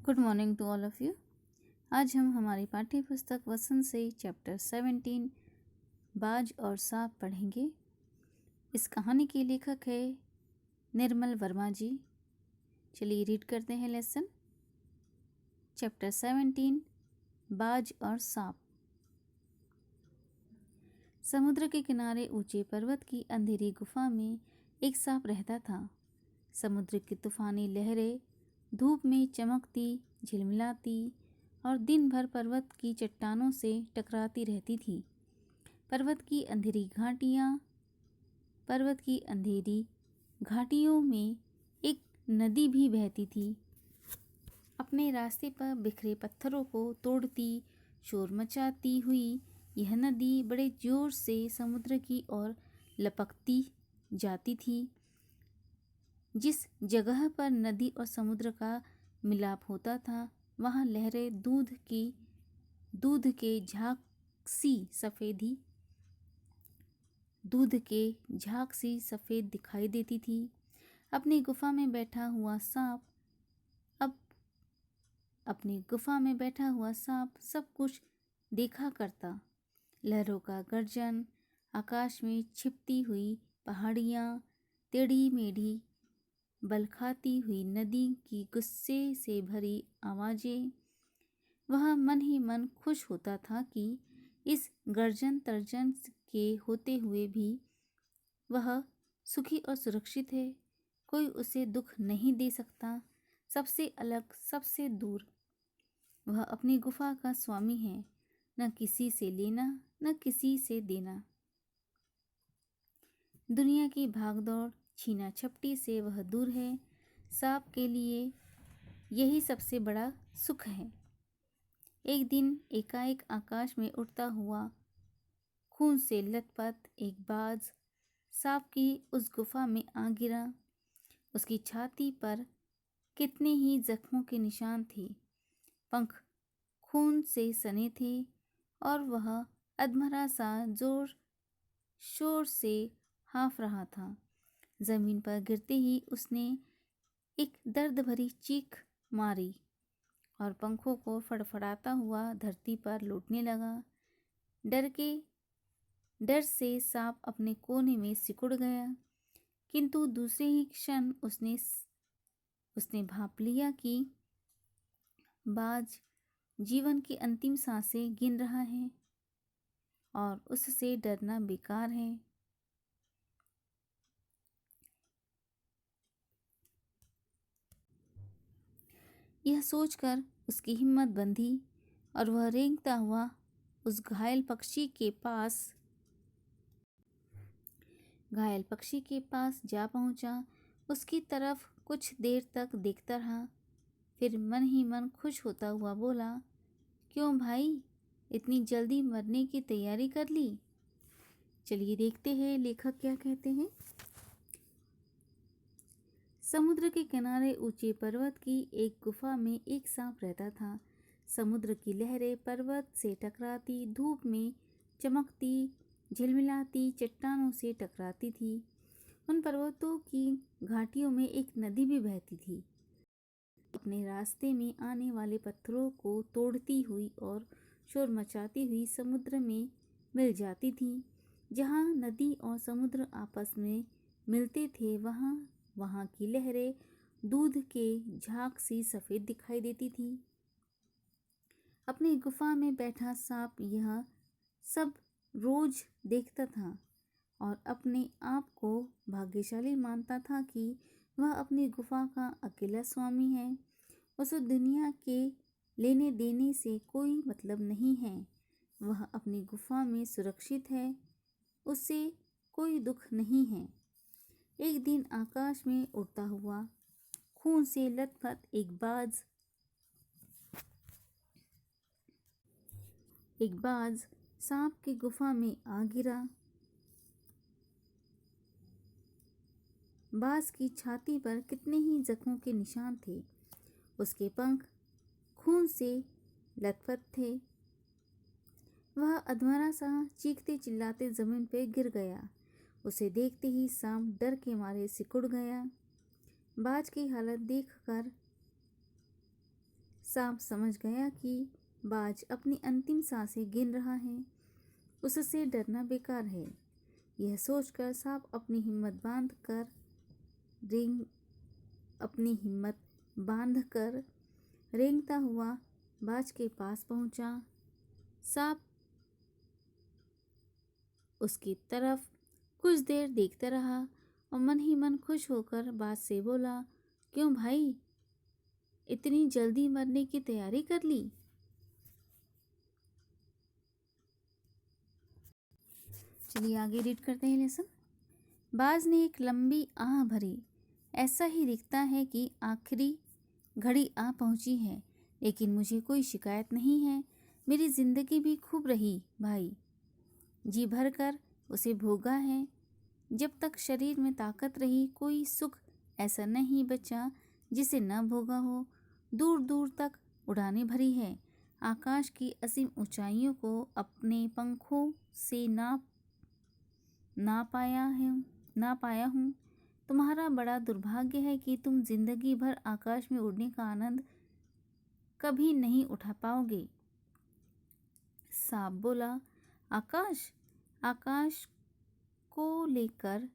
Good morning to all of you. आज हम हमारी पाठ्य पुस्तक वसंत से चैप्टर 17 बाज और सांप पढ़ेंगे। इस कहानी के लेखक है निर्मल वर्मा जी। चलिए रीड करते हैं लेसन। चैप्टर 17 बाज और सांप। समुद्र के किनारे ऊंचे पर्वत की अंधेरी गुफा में एक सांप रहता था। समुद्र की तूफानी लहरें धूप में चमकती, झिलमिलाती और दिन भर पर्वत की चट्टानों से टकराती रहती थी। पर्वत की अंधेरी घाटियों में एक नदी भी बहती थी। अपने रास्ते पर बिखरे पत्थरों को तोड़ती, शोर मचाती हुई यह नदी बड़े जोर से समुद्र की ओर लपकती जाती थी। जिस जगह पर नदी और समुद्र का मिलाप होता था, वहाँ लहरें दूध के झाग सी सफ़ेद दिखाई देती थी। अपनी गुफा में बैठा हुआ सांप सब कुछ देखा करता। लहरों का गर्जन, आकाश में छिपती हुई पहाड़ियाँ, टेढ़ी मेढ़ी बल खाती हुई नदी की गुस्से से भरी आवाज़ें। वह मन ही मन खुश होता था कि इस गर्जन तर्जन के होते हुए भी वह सुखी और सुरक्षित है। कोई उसे दुख नहीं दे सकता। सबसे अलग, सबसे दूर वह अपनी गुफा का स्वामी है, न किसी से लेना न किसी से देना। दुनिया की भागदौड़, छीना झपटी से वह दूर है। सांप के लिए यही सबसे बड़ा सुख है। एक दिन एकाएक आकाश में उड़ता हुआ, खून से लथपथ एक बाज सांप की उस गुफा में आ गिरा। उसकी छाती पर कितने ही जख्मों के निशान थे। पंख खून से सने थे और वह अधमरा सा जोर शोर से हाँफ रहा था। जमीन पर गिरते ही उसने एक दर्द भरी चीख मारी और पंखों को फड़फड़ाता हुआ धरती पर लौटने लगा। डर से सांप अपने कोने में सिकुड़ गया, किंतु दूसरे ही क्षण उसने भांप लिया कि बाज जीवन की अंतिम सांसें गिन रहा है और उससे डरना बेकार है। यह सोचकर उसकी हिम्मत बंधी और वह रेंगता हुआ उस घायल पक्षी के पास जा पहुंचा। उसकी तरफ कुछ देर तक देखता रहा, फिर मन ही मन खुश होता हुआ बोला, क्यों भाई, इतनी जल्दी मरने की तैयारी कर ली? चलिए देखते हैं लेखक क्या कहते हैं। समुद्र के किनारे ऊंचे पर्वत की एक गुफा में एक सांप रहता था। समुद्र की लहरें पर्वत से टकराती, धूप में चमकती, झिलमिलाती चट्टानों से टकराती थी। उन पर्वतों की घाटियों में एक नदी भी बहती थी। अपने रास्ते में आने वाले पत्थरों को तोड़ती हुई और शोर मचाती हुई समुद्र में मिल जाती थी। जहाँ नदी और समुद्र आपस में मिलते थे, वहाँ की लहरें दूध के झाग सी सफ़ेद दिखाई देती थी। अपनी गुफा में बैठा सांप यह सब रोज देखता था और अपने आप को भाग्यशाली मानता था कि वह अपनी गुफा का अकेला स्वामी है। उसे दुनिया के लेने देने से कोई मतलब नहीं है। वह अपनी गुफा में सुरक्षित है, उसे कोई दुख नहीं है। एक दिन आकाश में उड़ता हुआ, खून से लथपथ एक बाज सांप की गुफा में आ गिरा। बाज की छाती पर कितने ही जख्मों के निशान थे। उसके पंख खून से लथपथ थे। वह अधमरा सा चीखते चिल्लाते जमीन पर गिर गया। उसे देखते ही सांप डर के मारे सिकुड़ गया। बाज की हालत देखकर सांप समझ गया कि बाज अपनी अंतिम सांसें गिन रहा है। उससे डरना बेकार है। यह सोचकर सांप अपनी हिम्मत बांधकर रेंगता हुआ बाज के पास पहुंचा। सांप उसकी तरफ कुछ देर देखता रहा और मन ही मन खुश होकर बाज से बोला, क्यों भाई, इतनी जल्दी मरने की तैयारी कर ली? चलिए आगे रीड करते हैं लेसन। बाज ने एक लंबी आह भरी। ऐसा ही दिखता है कि आखिरी घड़ी आ पहुंची है, लेकिन मुझे कोई शिकायत नहीं है। मेरी जिंदगी भी खूब रही भाई, जी भर कर उसे भोगा है। जब तक शरीर में ताकत रही, कोई सुख ऐसा नहीं बचा जिसे न भोगा हो। दूर दूर तक उड़ानें भरी है। आकाश की असीम ऊंचाइयों को अपने पंखों से ना पाया हूँ। तुम्हारा बड़ा दुर्भाग्य है कि तुम जिंदगी भर आकाश में उड़ने का आनंद कभी नहीं उठा पाओगे। सांप बोला, आकाश आकाश को लेकर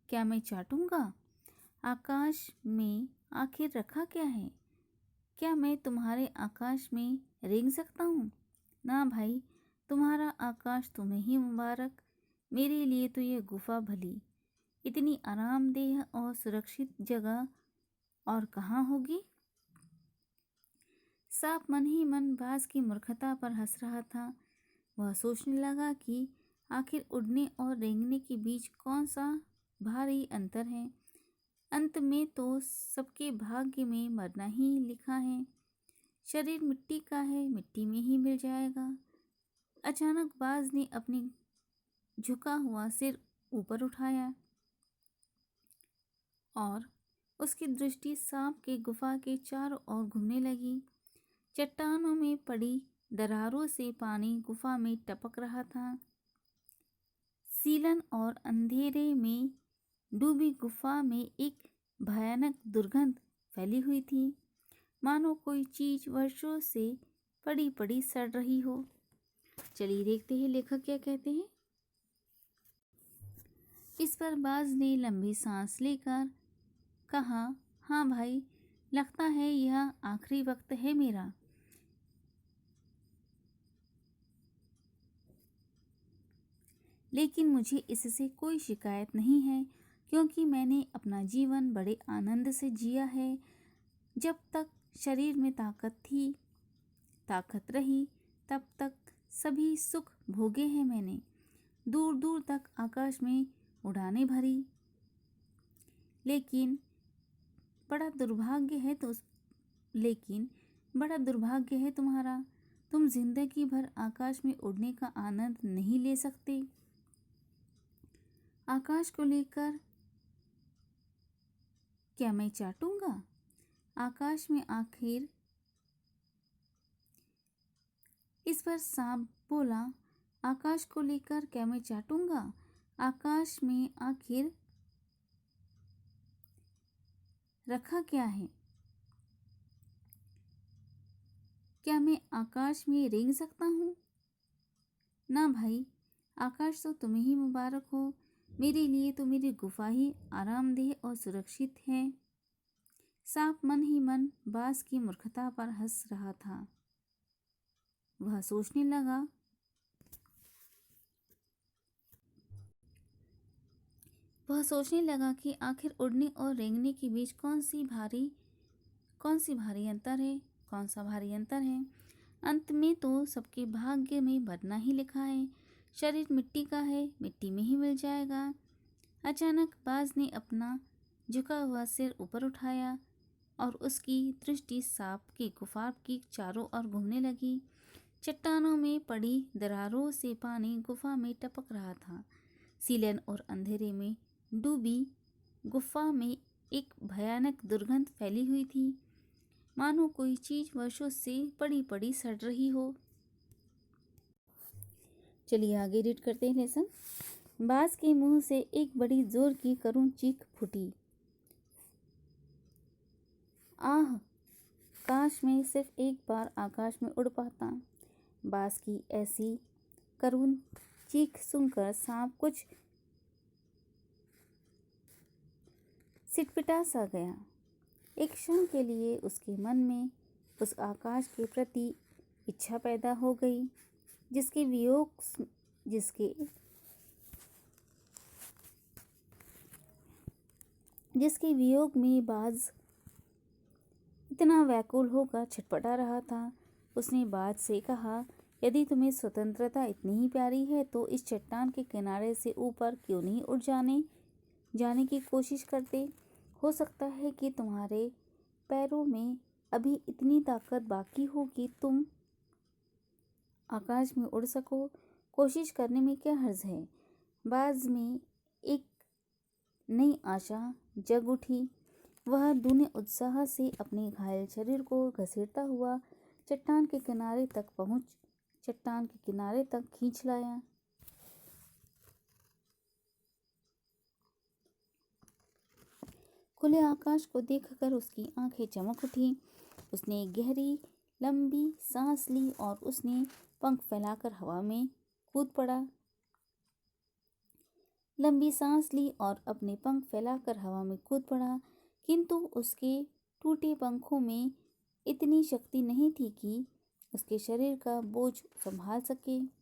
क्या मैं चाटूंगा? आकाश में आखिर रखा क्या है? क्या मैं तुम्हारे आकाश में रेंग सकता हूँ? ना भाई, तुम्हारा आकाश तुम्हें ही मुबारक। मेरे लिए तो यह गुफा भली। इतनी आरामदेह और सुरक्षित जगह और कहाँ होगी? सांप मन ही मन बाज की मूर्खता पर हंस रहा था। वह सोचने लगा कि आखिर उड़ने और रेंगने के बीच कौन सा भारी अंतर है। अंत में तो सबके भाग्य में मरना ही लिखा है। शरीर मिट्टी का है, मिट्टी में ही मिल जाएगा। अचानक बाज ने अपनी झुका हुआ सिर ऊपर उठाया और उसकी दृष्टि सांप के गुफा के चारों ओर घूमने लगी। चट्टानों में पड़ी दरारों से पानी गुफा में टपक रहा था। सीलन और अंधेरे में डूबी गुफा में एक भयानक दुर्गंध फैली हुई थी, मानो कोई चीज वर्षों से पड़ी पड़ी सड़ रही हो। चलिए देखते हैं लेखक क्या कहते हैं। इस पर बाज ने लंबी सांस लेकर कहा, हाँ भाई, लगता है यह आखिरी वक्त है मेरा। लेकिन मुझे इससे कोई शिकायत नहीं है, क्योंकि मैंने अपना जीवन बड़े आनंद से जिया है। जब तक शरीर में ताकत रही, तब तक सभी सुख भोगे हैं मैंने। दूर दूर तक आकाश में उड़ानें भरी। लेकिन बड़ा दुर्भाग्य है तुम्हारा। तुम जिंदगी भर आकाश में उड़ने का आनंद नहीं ले सकते। आकाश को लेकर क्या मैं चाटूंगा? आकाश में आखिर। इस पर सांप बोला, आकाश को लेकर क्या मैं चाटूंगा? आकाश में आखिर रखा क्या है? क्या मैं आकाश में रेंग सकता हूँ? ना भाई, आकाश तो तुम्हें ही मुबारक हो। मेरे लिए तो मेरी गुफा ही आरामदेह और सुरक्षित है। सांप मन ही मन बाज की मूर्खता पर हंस रहा था। वह सोचने लगा कि आखिर उड़ने और रेंगने के बीच कौन सा भारी अंतर है। अंत में तो सबके भाग्य में मरना ही लिखा है। शरीर मिट्टी का है, मिट्टी में ही मिल जाएगा। अचानक बाज ने अपना झुका हुआ सिर ऊपर उठाया और उसकी दृष्टि सांप की गुफा की चारों ओर घूमने लगी। चट्टानों में पड़ी दरारों से पानी गुफा में टपक रहा था। सीलन और अंधेरे में डूबी गुफा में एक भयानक दुर्गंध फैली हुई थी, मानो कोई चीज वर्षों से पड़ी पड़ी सड़ रही हो। चलिए आगे रीड करते हैं लेसन। बाज के मुंह से एक बड़ी जोर की करुण चीख फूटी। आह! आकाश में सिर्फ एक बार आकाश में उड़ पाता। बाज की ऐसी करुण चीख सुनकर सांप कुछ सिटपिटा सा गया। एक क्षण के लिए उसके मन में उस आकाश के प्रति इच्छा पैदा हो गई जिसके वियोग में बाज इतना व्याकुल होकर छटपटा रहा था। उसने बाज से कहा, यदि तुम्हें स्वतंत्रता इतनी ही प्यारी है तो इस चट्टान के किनारे से ऊपर क्यों नहीं उड़ जाने की कोशिश करते। हो सकता है कि तुम्हारे पैरों में अभी इतनी ताकत बाकी हो कि तुम आकाश में उड़ सको। कोशिश करने में क्या हर्ज है। बाज में एक नई आशा जग उठी। वह दूने उत्साह से अपने घायल शरीर को घसीटता हुआ चट्टान के किनारे तक खींच लाया। खुले आकाश को देखकर उसकी आंखें चमक उठी। उसने गहरी लंबी सांस ली और उसने पंख फैलाकर हवा में कूद पड़ा। अपने पंख फैलाकर हवा में कूद पड़ा, किंतु उसके टूटे पंखों में इतनी शक्ति नहीं थी कि उसके शरीर का बोझ संभाल सके।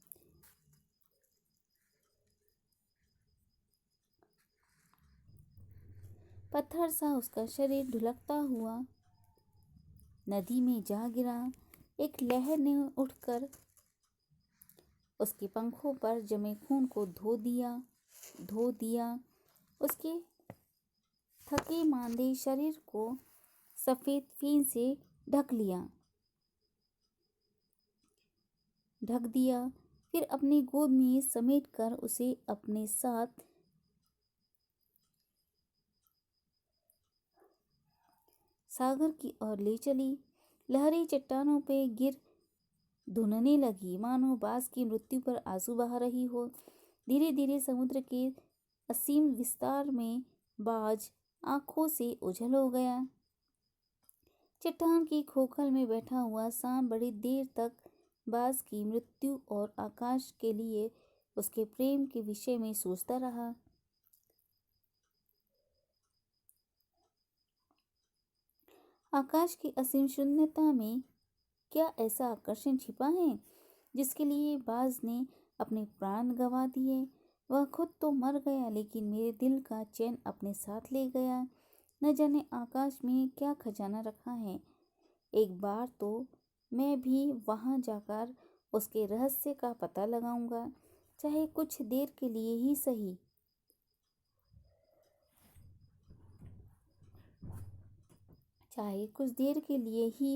पत्थर सा उसका शरीर ढुलकता हुआ नदी में जा गिरा। एक लहर ने उठकर उसके पंखों पर जमे खून को धो दिया। उसके थके मांदे शरीर को सफेद फेन से ढक दिया। फिर अपनी गोद में समेटकर उसे अपने साथ सागर की ओर ले चली। लहरें चट्टानों पे गिर धुनने लगी, मानो बाज की मृत्यु पर आंसू बहा रही हो। धीरे धीरे समुद्र के असीम विस्तार में बाज आंखों से ओझल हो गया। चट्टान की खोखल में बैठा हुआ सांप बड़ी देर तक बाज की मृत्यु और आकाश के लिए उसके प्रेम के विषय में सोचता रहा। आकाश की असीम शून्यता में क्या ऐसा आकर्षण छिपा है जिसके लिए बाज ने अपने प्राण गंवा दिए। वह खुद तो मर गया, लेकिन मेरे दिल का चैन अपने साथ ले गया। न जाने आकाश में क्या खजाना रखा है। एक बार तो मैं भी वहां जाकर उसके रहस्य का पता लगाऊंगा, चाहे कुछ देर के लिए ही सही।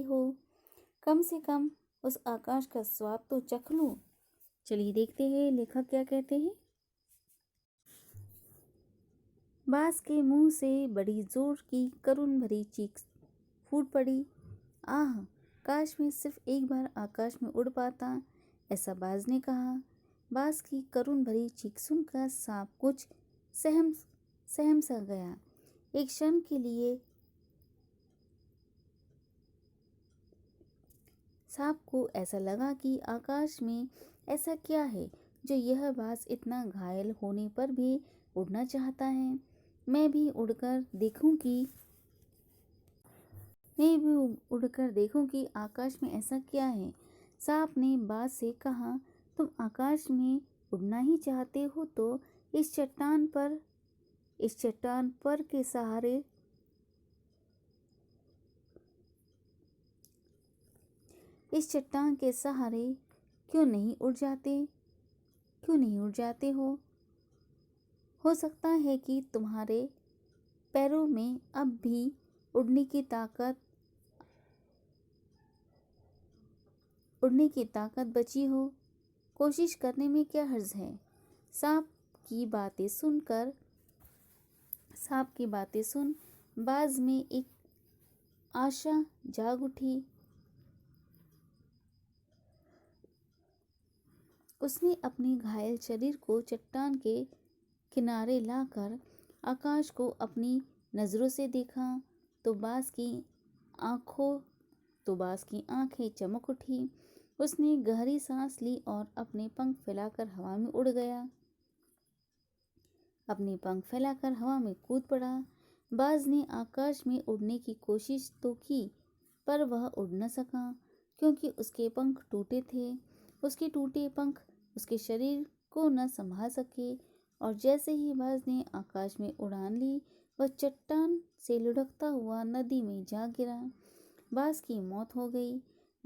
हो, कम से कम उस आकाश का स्वाद तो चख लूं। चलिए देखते हैं लेखक क्या कहते हैं। बाज के मुंह से बड़ी जोर की करुण भरी चीख फूट पड़ी। आह, काश मैं सिर्फ एक बार आकाश में उड़ पाता, ऐसा बाज ने कहा। बाज की करुण भरी चीख सुनकर सांप कुछ सहम सा गया। एक क्षण के लिए सांप को ऐसा लगा कि आकाश में ऐसा क्या है जो यह बाज इतना घायल होने पर भी उड़ना चाहता है। मैं भी उड़कर देखूं कि आकाश में ऐसा क्या है। सांप ने बाज से कहा, तुम आकाश में उड़ना ही चाहते हो तो इस चट्टान के सहारे क्यों नहीं उड़ जाते हो सकता है कि तुम्हारे पैरों में अब भी उड़ने की ताकत बची हो। कोशिश करने में क्या हर्ज है। सांप की बातें सुन बाज में एक आशा जाग उठी। उसने अपने घायल शरीर को चट्टान के किनारे लाकर आकाश को अपनी नजरों से देखा तो बाज की आंखों तो बाज की आंखें चमक उठी। उसने गहरी सांस ली और अपने पंख फैलाकर हवा में उड़ गया। अपने पंख फैलाकर हवा में कूद पड़ा। बाज ने आकाश में उड़ने की कोशिश तो की, पर वह उड़ न सका, क्योंकि उसके पंख टूटे थे। उसके टूटे पंख उसके शरीर को न संभाल सके, और जैसे ही बाज ने आकाश में उड़ान ली, वह चट्टान से लुढ़कता हुआ नदी में जा गिरा। बाज की मौत हो गई।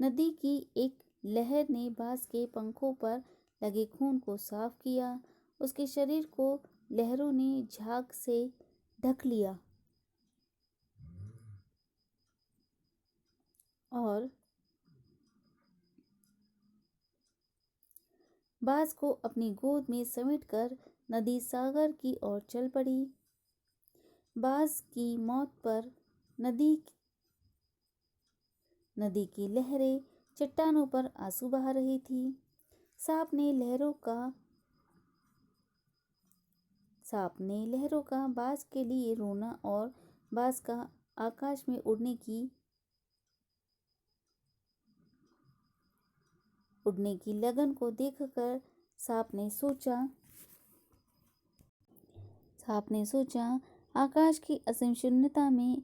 नदी की एक लहर ने बाज के पंखों पर लगे खून को साफ किया। उसके शरीर को लहरों ने झाग से ढक लिया और बाज को अपनी गोद में समेटकर नदी सागर की ओर चल पड़ी। बाज की मौत पर नदी की लहरें चट्टानों पर आंसू बहा रही थी। सांप ने लहरों का बाज के लिए रोना और बाज का आकाश में उड़ने की लगन को देखकर सांप ने सोचा, आकाश की असीम शून्यता में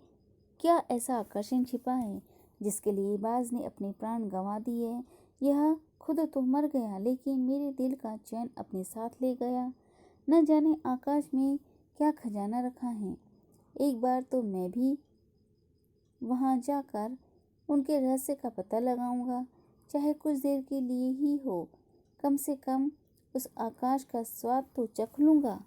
क्या ऐसा आकर्षण छिपा है जिसके लिए बाज ने अपने प्राण गंवा दिए। यह खुद तो मर गया, लेकिन मेरे दिल का चैन अपने साथ ले गया। न जाने आकाश में क्या खजाना रखा है। एक बार तो मैं भी वहां जाकर उनके रहस्य का पता लगाऊंगा, चाहे कुछ देर के लिए ही हो। कम से कम उस आकाश का स्वाद तो चख लूंगा।